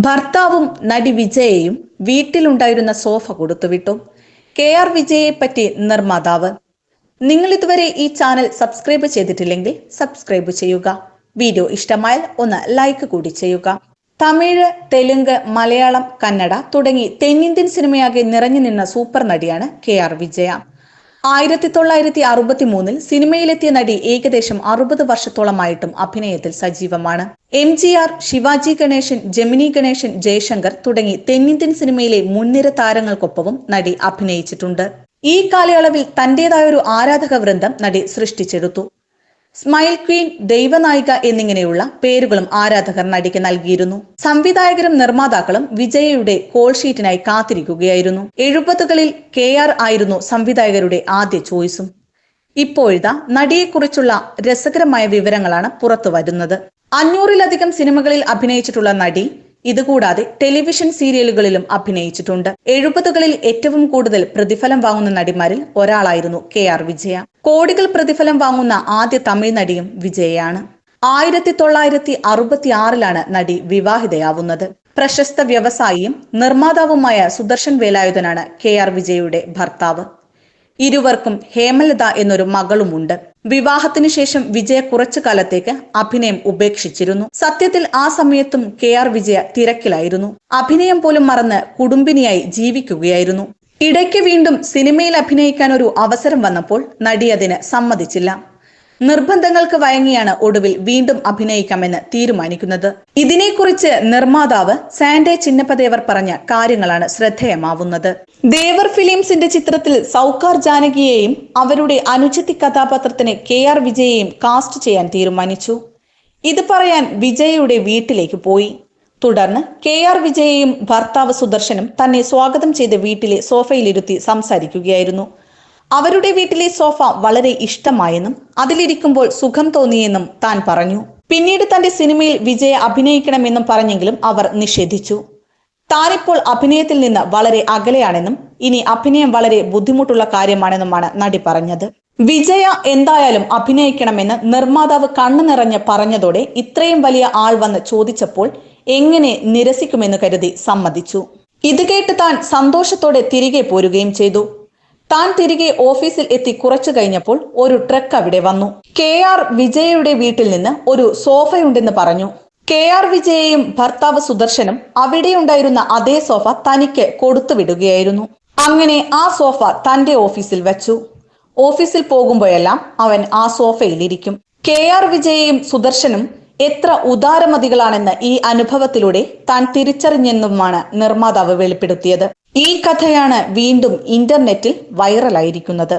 ഭർത്താവും നടി വിജയയും വീട്ടിലുണ്ടായിരുന്ന sofa കൊടുത്തുവിട്ടു. KR വിജയയെ പറ്റി നിർമ്മാതാവ്. നിങ്ങൾ ഇതുവരെ ഈ ചാനൽ സബ്സ്ക്രൈബ് ചെയ്തിട്ടില്ലെങ്കിൽ സബ്സ്ക്രൈബ് ചെയ്യുക. വീഡിയോ ഇഷ്ടമായാൽ ഒന്ന് ലൈക്ക് കൂടി ചെയ്യുക. തമിഴ്, തെലുങ്ക്, മലയാളം, കന്നഡ തുടങ്ങി തെന്നിന്ത്യൻ സിനിമയാകെ നിറഞ്ഞു നിന്ന സൂപ്പർ നടിയാണ് KR വിജയ. 1963 സിനിമയിലെത്തിയ നടി ഏകദേശം 60 വർഷത്തോളമായിട്ടും അഭിനയത്തിൽ സജീവമാണ്. MGR, ശിവാജി ഗണേശൻ, ജെമിനി ഗണേശൻ, ജയശങ്കർ തുടങ്ങി തെന്നിന്ത്യൻ സിനിമയിലെ മുൻനിര താരങ്ങൾക്കൊപ്പവും നടി അഭിനയിച്ചിട്ടുണ്ട്. ഈ കാലയളവിൽ തന്റേതായൊരു ആരാധക വൃന്ദം നടി സൃഷ്ടിച്ചെടുത്തു. സ്മൈൽ ക്വീൻ, ദൈവനായിക എന്നിങ്ങനെയുള്ള പേരുകളും ആരാധകർ നടിക്ക് നൽകിയിരുന്നു. സംവിധായകരും നിർമ്മാതാക്കളും വിജയയുടെ കോൾ ഷീറ്റിനായി കാത്തിരിക്കുകയായിരുന്നു. 70കളിൽ KR ആയിരുന്നു സംവിധായകരുടെ ആദ്യ ചോയ്സും. ഇപ്പോഴിതാ നടിയെക്കുറിച്ചുള്ള രസകരമായ വിവരങ്ങളാണ് പുറത്തു വരുന്നത്. 500-ലധികം സിനിമകളിൽ അഭിനയിച്ചിട്ടുള്ള നടി ഇതുകൂടാതെ ടെലിവിഷൻ സീരിയലുകളിലും അഭിനയിച്ചിട്ടുണ്ട്. 70കളിൽ ഏറ്റവും കൂടുതൽ പ്രതിഫലം വാങ്ങുന്ന നടിമാരിൽ ഒരാളായിരുന്നു KR വിജയ. കോടികൾ പ്രതിഫലം വാങ്ങുന്ന ആദ്യ തമിഴ് നടിയും വിജയയാണ്. 1966 നടി വിവാഹിതയാവുന്നത്. പ്രശസ്ത വ്യവസായിയും നിർമ്മാതാവുമായ സുദർശൻ വേലായുധനാണ് KR വിജയയുടെ ഭർത്താവ്. ഇരുവർക്കും ഹേമലത എന്നൊരു മകളുമുണ്ട്. വിവാഹത്തിനു ശേഷം വിജയ കുറച്ചു കാലത്തേക്ക് അഭിനയം ഉപേക്ഷിച്ചിരുന്നു. സത്യത്തിൽ ആ സമയത്തും KR വിജയ തിരക്കിലായിരുന്നു. അഭിനയം പോലും മറന്ന് കുടുംബിനിയായി ജീവിക്കുകയായിരുന്നു. ഇടയ്ക്ക് വീണ്ടും സിനിമയിൽ അഭിനയിക്കാൻ ഒരു അവസരം വന്നപ്പോൾ നടി അതിന് സമ്മതിച്ചില്ല. നിർബന്ധങ്ങൾക്ക് വഴങ്ങിയാണ് ഒടുവിൽ വീണ്ടും അഭിനയിക്കാമെന്ന് തീരുമാനിക്കുന്നത്. ഇതിനെക്കുറിച്ച് നിർമ്മാതാവ് സാൻഡേ ചിന്നപ്പദേവർ പറഞ്ഞ കാര്യങ്ങളാണ് ശ്രദ്ധേയമാവുന്നത്. ദേവർ ഫിലിംസിന്റെ ചിത്രത്തിൽ സൗകാർ ജാനകിയെയും അവരുടെ അനുജത്തി കഥാപാത്രത്തിന് KR വിജയയെയും കാസ്റ്റ് ചെയ്യാൻ തീരുമാനിച്ചു. ഇത് പറയാൻ വിജയയുടെ വീട്ടിലേക്ക് പോയി. തുടർന്ന് KR വിജയയും ഭർത്താവ് സുദർശനും തന്നെ സ്വാഗതം ചെയ്ത് വീട്ടിലെ സോഫയിലിരുത്തി സംസാരിക്കുകയായിരുന്നു. അവരുടെ വീട്ടിലെ സോഫ വളരെ ഇഷ്ടമായെന്നും അതിലിരിക്കുമ്പോൾ സുഖം തോന്നിയെന്നും താൻ പറഞ്ഞു. പിന്നീട് തന്റെ സിനിമയിൽ വിജയ അഭിനയിക്കണമെന്നും പറഞ്ഞെങ്കിലും അവർ നിഷേധിച്ചു. താനിപ്പോൾ അഭിനയത്തിൽ നിന്ന് വളരെ അകലെയാണെന്നും ഇനി അഭിനയം വളരെ ബുദ്ധിമുട്ടുള്ള കാര്യമാണെന്നുമാണ് നടി പറഞ്ഞത്. വിജയ എന്തായാലും അഭിനയിക്കണമെന്ന് നിർമ്മാതാവ് കണ്ണു നിറഞ്ഞ് പറഞ്ഞതോടെ ഇത്രയും വലിയ ആൾ വന്ന് ചോദിച്ചപ്പോൾ എങ്ങനെ നിരസിക്കുമെന്ന് കരുതി സമ്മതിച്ചു. ഇത് കേട്ട് താൻ സന്തോഷത്തോടെ തിരികെ പോരുകയും ചെയ്തു. താൻ തിരികെ ഓഫീസിൽ എത്തി കുറച്ചു കഴിഞ്ഞപ്പോൾ ഒരു ട്രക്ക് അവിടെ വന്നു. KR വിജയയുടെ വീട്ടിൽ നിന്ന് ഒരു സോഫയുണ്ടെന്ന് പറഞ്ഞു. KR വിജയയും ഭർത്താവ് സുദർശനും അവിടെയുണ്ടായിരുന്ന അതേ സോഫ തനിക്ക് കൊടുത്തുവിടുകയായിരുന്നു. അങ്ങനെ ആ സോഫ തന്റെ ഓഫീസിൽ വെച്ചു. ഓഫീസിൽ പോകുമ്പോഴെല്ലാം അവൻ ആ സോഫയിലിരിക്കും. KR വിജയയും സുദർശനും എത്ര ഉദാരമതികളാണെന്ന് ഈ അനുഭവത്തിലൂടെ താൻ തിരിച്ചറിഞ്ഞെന്നുമാണ് നിർമ്മാതാവ് വെളിപ്പെടുത്തിയത്. ഈ കഥയാണ് വീണ്ടും ഇന്റർനെറ്റിൽ വൈറലായിരിക്കുന്നത്.